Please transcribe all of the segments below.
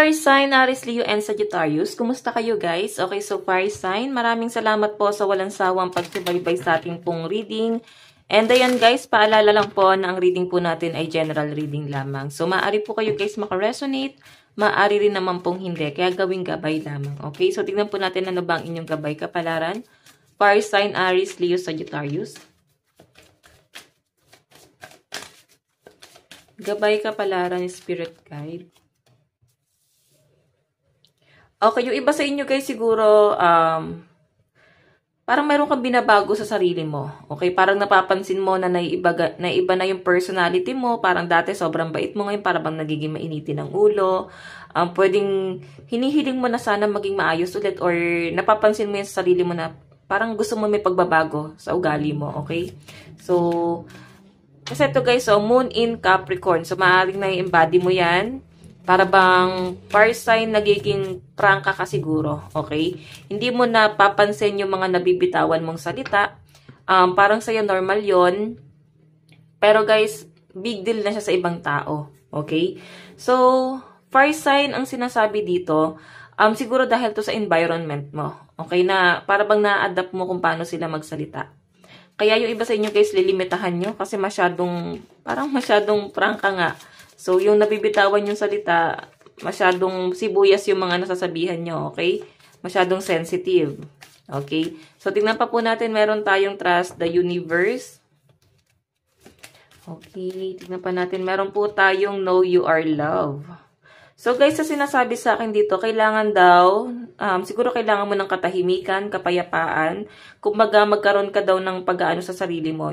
Fire sign, Aries, Leo, and Sagittarius. Kumusta kayo guys? Okay, so fire sign, maraming salamat po sa walang sawang pagsubaybay sa ating pong reading. And ayan guys, paalala lang po na ang reading po natin ay general reading lamang. So maaari po kayo guys makaresonate, maaari rin naman pong hindi. Kaya gawing gabay lamang. Okay, so tignan po natin ano ba ang inyong gabay kapalaran. Fire sign, Aries, Leo, Sagittarius. Gabay kapalaran, Spirit Guide. Okay, yung iba sa inyo guys siguro, parang meron kang binabago sa sarili mo. Okay, parang napapansin mo na naiba na yung personality mo. Parang dati sobrang bait mo, ngayon parang bang nagiging mainitin ng ulo. Pwedeng hinihiling mo na sana maging maayos ulit, or napapansin mo yung sa sarili mo na parang gusto mo may pagbabago sa ugali mo. Okay, so kasi ito guys, so Moon in Capricorn. So maaaring na-embody mo yan. Para bang fire sign, nagiging prangka ka siguro, okay? Hindi mo napapansin yung mga nabibitawan mong salita. Parang sa'yo normal yon. Pero guys, big deal na siya sa ibang tao, okay? So, fire sign ang sinasabi dito, siguro dahil to sa environment mo, okay? Na para bang na-adapt mo kung paano sila magsalita. Kaya yung iba sa inyo guys, lilimitahan nyo kasi parang masyadong prangka nga. So, yung nabibitawan yung salita, masyadong sibuyas yung mga nasasabihan nyo, okay? Masyadong sensitive, okay? So, tingnan pa po natin, meron tayong trust the universe. Okay, tingnan pa natin, meron po tayong know you are love. So, guys, sa sinasabi sa akin dito, kailangan daw, siguro kailangan mo ng katahimikan, kapayapaan, kumbaga magkaroon ka daw ng pag-aano sa sarili mo.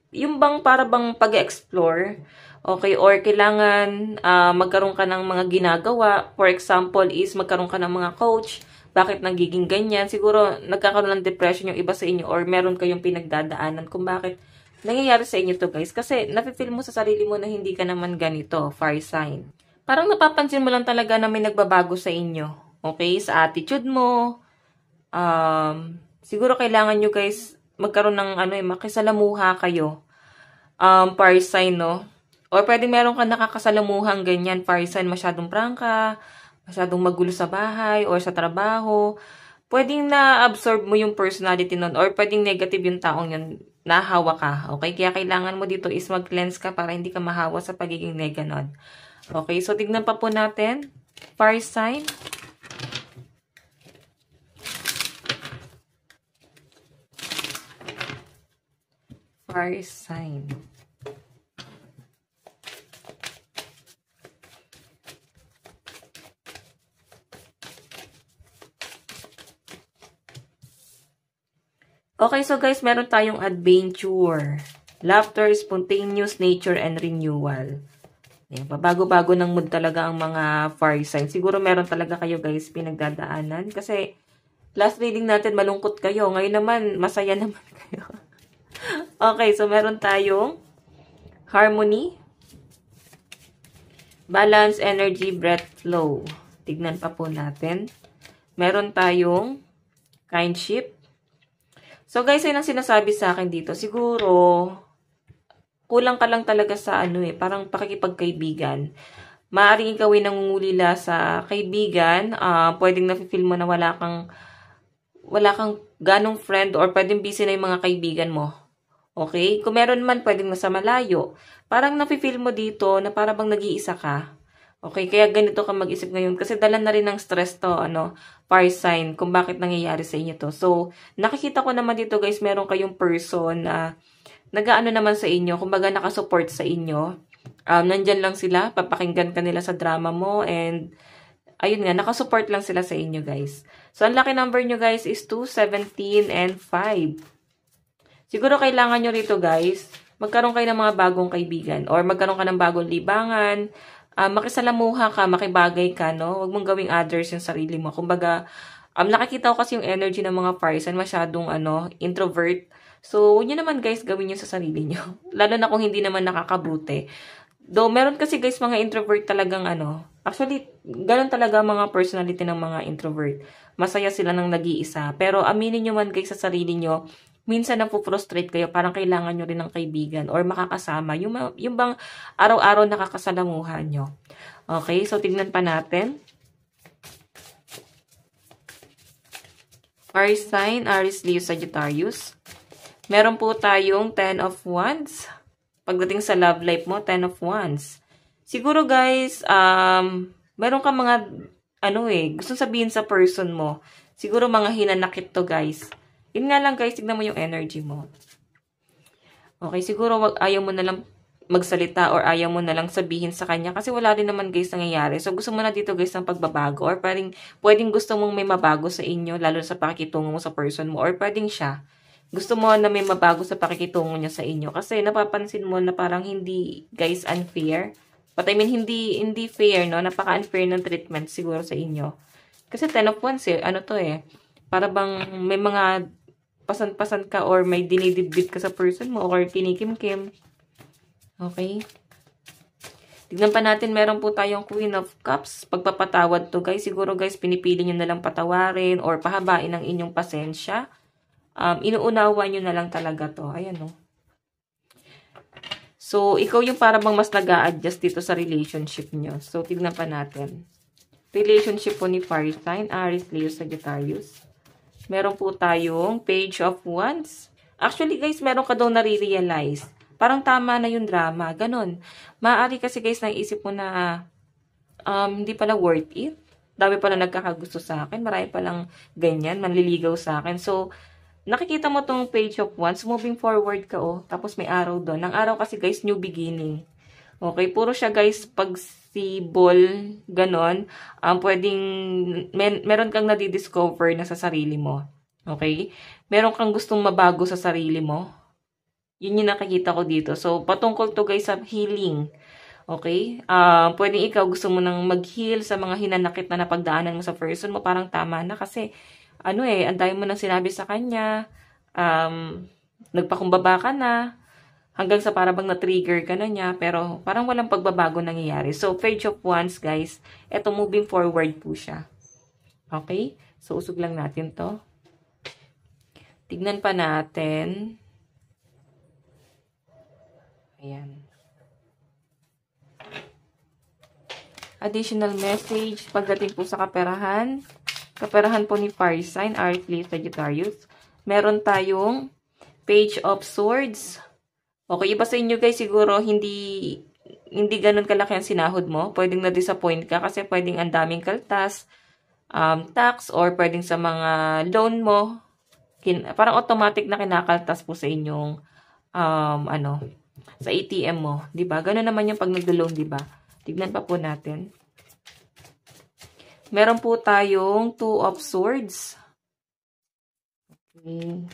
Yung bang para bang pag-explore, okay, or kailangan magkaroon ka ng mga ginagawa. For example is magkaroon ka ng mga coach. Bakit nagiging ganyan? Siguro nagkakaroon ng depression yung iba sa inyo, or meron kayong pinagdadaanan kung bakit nangyayari sa inyo to guys. Kasi nafe-feel mo sa sarili mo na hindi ka naman ganito, fire sign. Parang napapansin mo lang talaga na may nagbabago sa inyo. Okay, sa attitude mo. Siguro kailangan nyo guys magkaroon ng makisalamuha kayo. Fire sign, no? Or pwedeng meron ka nakakasalamuhang ganyan, fire sign, masyadong prangka, masyadong magulo sa bahay or sa trabaho. Pwedeng na-absorb mo yung personality nun, or pwedeng negative yung taong yun, nahawa ka. Okay? Kaya kailangan mo dito is mag-cleanse ka para hindi ka mahawa sa pagiging nega nun. Okay? So, tignan pa po natin. Fire sign. Fire sign. Okay, so guys, meron tayong adventure, laughter, spontaneous, nature, and renewal. Ayan, pabago-bago ng mood talaga ang mga fire sign. Siguro meron talaga kayo guys pinagdadaanan. Kasi last reading natin malungkot kayo. Ngayon naman, masaya naman kayo. Okay, so meron tayong harmony, balance, energy, breath, flow. Tignan pa po natin. Meron tayong kindship. So guys, yun ang sinasabi sa akin dito. Siguro, kulang ka lang talaga sa parang pakikipagkaibigan. Maaaring ikaw ay nangungulila sa kaibigan. Pwedeng nafe-feel mo na wala kang ganong friend, or pwedeng busy na yung mga kaibigan mo. Okay? Kung meron man, pwedeng nasa malayo. Parang nafe-feel mo dito na parang bang nag-iisa ka. Okay? Kaya ganito ka mag-isip ngayon. Kasi dala na rin ng stress to, fire sign, kung bakit nangyayari sa inyo to. So, nakikita ko naman dito guys, meron kayong person na nag-aano naman sa inyo, kumbaga nakasupport sa inyo. Nandyan lang sila, papakinggan ka nila sa drama mo, and ayun nga, nakasupport lang sila sa inyo guys. So, ang lucky number nyo guys is 2, 17, and 5. Siguro kailangan nyo rito guys, magkaroon kayo ng mga bagong kaibigan, or magkaroon ka ng bagong libangan, makisalamuha ka, makibagay ka, no? Huwag mong gawing others yung sarili mo. Kumbaga, nakikita ko kasi yung energy ng mga fire sign, masyadong, introvert. So, huwag nyo naman guys, gawin nyo sa sarili nyo. Lalo na kung hindi naman nakakabuti. Though, meron kasi guys, mga introvert talagang, actually, ganun talaga mga personality ng mga introvert. Masaya sila ng nag-iisa. Pero, aminin nyo man guys sa sarili nyo, minsan napo-frustrate kayo, parang kailangan nyo rin ng kaibigan or makakasama. Yung bang araw-araw nakakasalamuhan nyo. Okay, so tignan pa natin. Fire sign, Aries, Leo, Sagittarius. Meron po tayong 10 of Wands. Pagdating sa love life mo, 10 of Wands. Siguro guys, meron ka mga, gusto sabihin sa person mo. Siguro mga hinanakit to guys. Yun nga lang guys, tignan mo yung energy mo. Okay, siguro ayaw mo na lang magsalita or ayaw mo na lang sabihin sa kanya kasi wala din naman guys nangyayari. So gusto mo na dito guys ng pagbabago or pwedeng gusto mong may mabago sa inyo lalo sa pakikitungo mo sa person mo or pwedeng siya. Gusto mo na may mabago sa pakikitungo niya sa inyo kasi napapansin mo na parang hindi guys unfair. But I mean hindi fair no, napaka-unfair ng treatment siguro sa inyo. Kasi 10 of Wands para bang may mga pasan-pasan ka or may dinidibdib ka sa person mo or kinikim-kim. Okay. Tignan pa natin, meron po tayong Queen of Cups. Pagpapatawad to guys. Siguro guys, pinipili nyo na lang patawarin or pahabain ang inyong pasensya. Inuunawa nyo na lang talaga to. Ayan o. So, ikaw yung para bang mas nag-a-adjust dito sa relationship nyo. So, tignan pa natin. Relationship po ni Fire sign, Aries, Leo, Sagittarius. Meron po tayong Page of Wands. Actually guys, meron ka daw nare-realize. Parang tama na yung drama. Ganon. Maaari kasi guys, naisip mo na hindi pala worth it. Dami pala nagkakagusto sa akin. Marami palang ganyan, manliligaw sa akin. So, nakikita mo tong Page of Wands. Moving forward ka Tapos may araw doon. Ang araw kasi guys, new beginning. Okay, puro siya guys, pagsibol, ganon. Meron kang nadidiscover na sa sarili mo. Okay? Meron kang gustong mabago sa sarili mo. Yun yung nakikita ko dito. So, patungkol to guys sa healing. Okay? Pwedeng ikaw gusto mo nang mag-heal sa mga hinanakit na napagdaanan mo sa person mo. Parang tama na kasi, ang dami mo nang sinabi sa kanya. Nagpakumbaba ka na. Hanggang sa parang na-trigger ka na niya. Pero parang walang pagbabago nangyayari. So, Page of Wands guys. Eto, moving forward po siya. Okay? So, usog lang natin to. Tignan pa natin. Ayan. Additional message pagdating po sa kaperahan. Kaperahan po ni Fire sign, Aries, Leo, Sagittarius. Meron tayong Page of Swords. Okay, iba sa inyo guys, siguro hindi ganun kalaki ang sinahod mo. Pwedeng na-disappoint ka kasi pwedeng ang daming kaltas, tax, or pwedeng sa mga loan mo. Parang automatic na kinakaltas po sa inyong sa ATM mo, 'di ba? Ganoon naman yung pag naglo-loan, 'di ba? Tignan pa po natin. Meron po tayong Two of Swords. Okay.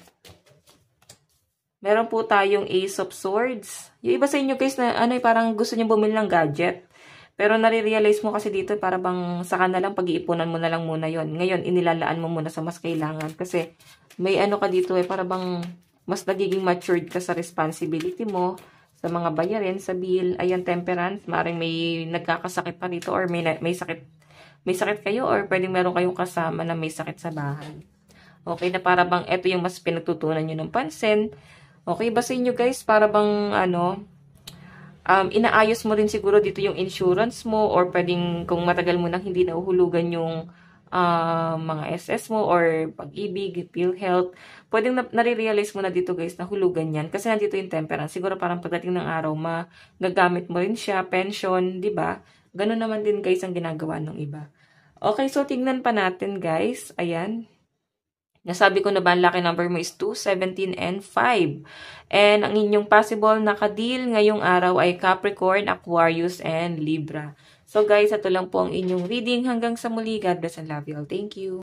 Meron po tayong Ace of Swords. Yung iba sa inyo guys na parang gusto niyo bumili ng gadget. Pero nare-realize mo kasi dito para bang saka na lang pag-iipunan mo na lang muna 'yon. Ngayon inilalaan mo muna sa mas kailangan kasi may ka dito para bang mas nagiging matured ka sa responsibility mo, sa mga bayarin, sa bill. Ayan, Temperance, maaaring may nagkakasakit pa dito or may sakit kayo or pwedeng meron kayong kasama na may sakit sa bahay. Okay, na para bang ito yung mas pinagtutunan nyo ng pansin. Okay, basta inyo guys, para bang inaayos mo rin siguro dito yung insurance mo or pwedeng kung matagal mo nang hindi nauhulugan yung mga SS mo or pag-ibig, PhilHealth, pwedeng nare-realize mo na dito guys na hulugan yan kasi nandito yung Temperance. Siguro parang pagdating ng araw, magagamit mo rin siya, pension, di ba? Ganun naman din guys ang ginagawa ng iba. Okay, so tignan pa natin guys. Ayan. Nasabi ko na ba ang lucky number mo is 2, 17, and 5. And ang inyong possible na ka-deal ngayong araw ay Capricorn, Aquarius, and Libra. So guys, ito lang po ang inyong reading. Hanggang sa muli, God bless and love you all. Thank you.